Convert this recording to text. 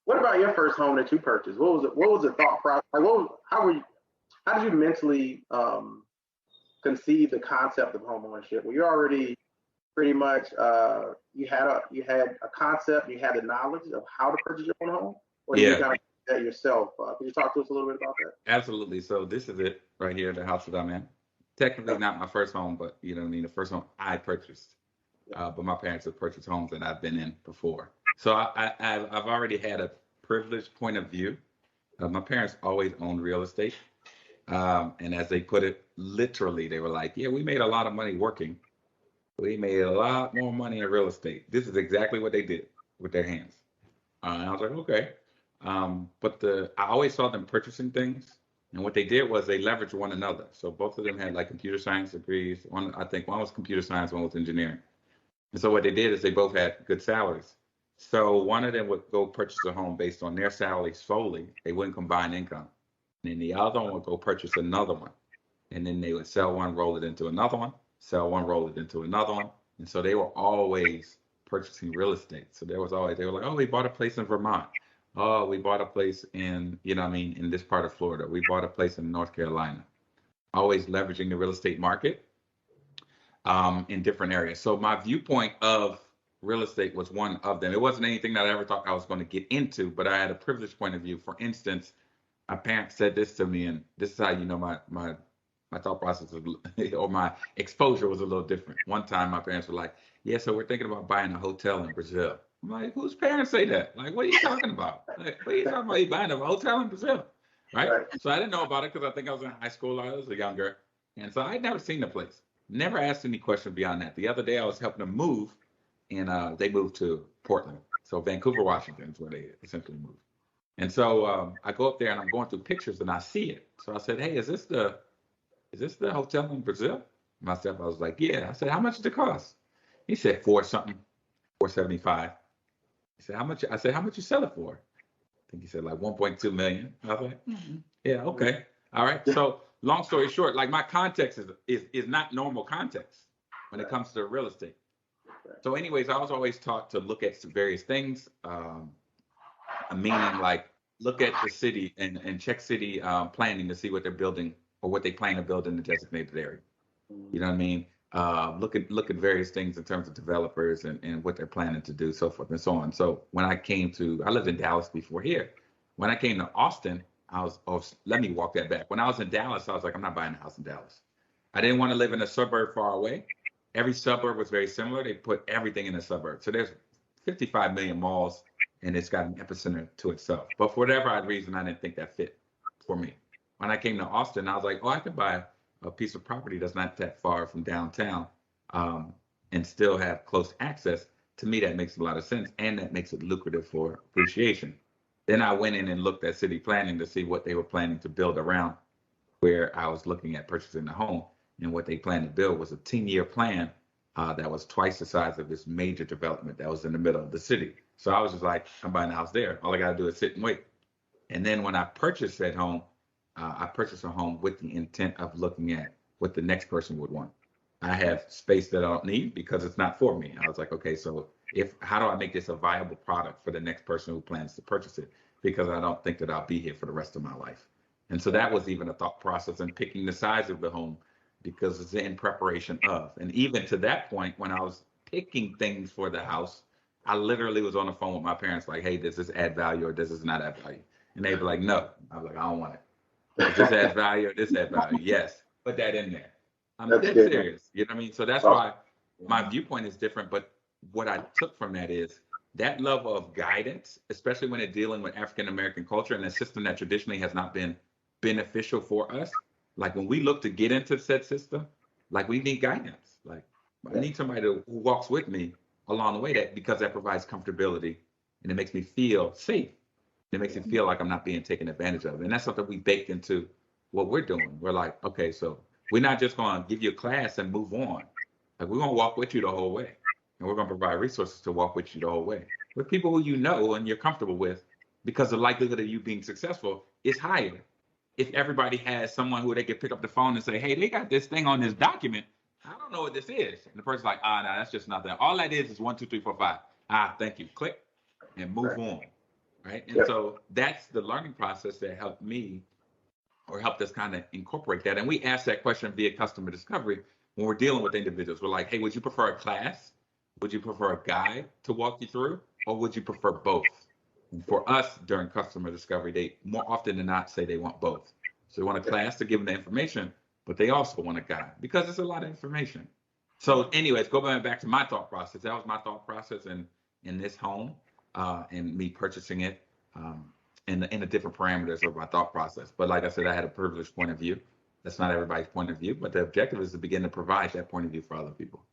What about your first home that you purchased? What was it? What was the thought process? Like, how did you mentally conceive the concept of home ownership? Were you already pretty much you had a concept, you had the knowledge of how to purchase your own home, or did you kind of do that yourself? Could you talk to us a little bit about that? Absolutely. So this is it right here, the house that I'm in. Technically not my first home, but you know what I mean, the first home I purchased. But my parents have purchased homes that I've been in before. So I've already had a privileged point of view. My parents always owned real estate. And as they put it, literally, they were like, yeah, we made a lot of money working. We made a lot more money in real estate. This is exactly what they did with their hands. And I was like, okay. But I always saw them purchasing things. And what they did was they leveraged one another. So both of them had like computer science degrees. I think one was computer science, one was engineering. And so what they did is they both had good salaries. So one of them would go purchase a home based on their salary solely. They wouldn't combine income. And then the other one would go purchase another one. And then they would sell one, roll it into another one, sell one, roll it into another one. And so they were always purchasing real estate. So they were like, oh, we bought a place in Vermont. Oh, we bought a place in, you know what I mean, in this part of Florida. We bought a place in North Carolina. Always leveraging the real estate market in different areas. So my viewpoint of real estate was one of them. It wasn't anything that I ever thought I was going to get into, but I had a privileged point of view. For instance, my parents said this to me, and this is how you know my thought process was, or my exposure was a little different. One time my parents were like, yeah, so we're thinking about buying a hotel in Brazil. I'm like, whose parents say that? Like, what are you talking about? Like, what are you talking about? You buying a hotel in Brazil, right? So I didn't know about it because I think I was in high school. I was younger. And so I'd never seen the place. Never asked any question beyond that. The other day I was helping them move, and they moved to Portland. So Vancouver, Washington is where they essentially moved. And so I go up there and I'm going through pictures and I see it. So I said, hey, is this the hotel in Brazil? Myself, I was like, yeah. I said, how much does it cost? He said, $475. He said, how much? I said, how much you sell it for? I think he said like 1.2 million. I was like, yeah, okay. All right. So long story short, like my context is not normal context when it comes to real estate. So anyways, I was always taught to look at various things, meaning like look at the city and check city planning to see what they're building or what they plan to build in the designated area. You know what I mean? Look at various things in terms of developers and what they're planning to do, so forth and so on. So when I lived in Dallas before here. When I came to Austin, let me walk that back. When I was in Dallas, I was like, I'm not buying a house in Dallas. I didn't want to live in a suburb far away. Every suburb was very similar. They put everything in a suburb. So there's 55 million malls, and it's got an epicenter to itself. But for whatever odd reason, I didn't think that fit for me. When I came to Austin, I was like, oh, I could buy a piece of property that's not that far from downtown and still have close access. To me, that makes a lot of sense, and that makes it lucrative for appreciation. Then I went in and looked at city planning to see what they were planning to build around where I was looking at purchasing the home. And what they planned to build was a 10-year plan that was twice the size of this major development that was in the middle of the city. So I was just like, I'm buying a house there. All I got to do is sit and wait. And then when I purchased that home, I purchased a home with the intent of looking at what the next person would want. I have space that I don't need because it's not for me. I was like, okay, so how do I make this a viable product for the next person who plans to purchase it? Because I don't think that I'll be here for the rest of my life. And so that was even a thought process in picking the size of the home because it's in preparation of. And even to that point, when I was picking things for the house, I literally was on the phone with my parents like, hey, does this add value or does this not add value? And they'd be like, no. I was like, I don't want it. Does this add value or this add value? Yes, put that in there. I'm dead serious. You know what I mean? So that's why my viewpoint is different. But what I took from that is that level of guidance, especially when it's dealing with African-American culture and a system that traditionally has not been beneficial for us. Like when we look to get into said system, like we need guidance. Like I need somebody who walks with me along the way because that provides comfortability and it makes me feel safe. It makes me feel like I'm not being taken advantage of. And that's something we baked into what we're doing. We're like, okay, so we're not just going to give you a class and move on. Like we're going to walk with you the whole way. And we're going to provide resources to walk with you the whole way. With people who you know and you're comfortable with, because the likelihood of you being successful is higher. If everybody has someone who they can pick up the phone and say, hey, they got this thing on this document. I don't know what this is. And the person's like, no, that's just nothing. All that is 1, 2, 3, 4, 5. Thank you. Click and move on. right? And Yep. so that's the learning process that helped me or helped us kind of incorporate that. And we ask that question via customer discovery when we're dealing with individuals. We're like, hey, would you prefer a class? Would you prefer a guide to walk you through? Or would you prefer both? And for us during customer discovery, they more often than not say they want both. So they want a class to give them the information, but they also want a guide because it's a lot of information. So anyways, go back to my thought process. That was my thought process in this home and me purchasing it. In the different parameters of my thought process. But like I said, I had a privileged point of view. That's not everybody's point of view, but the objective is to begin to provide that point of view for other people.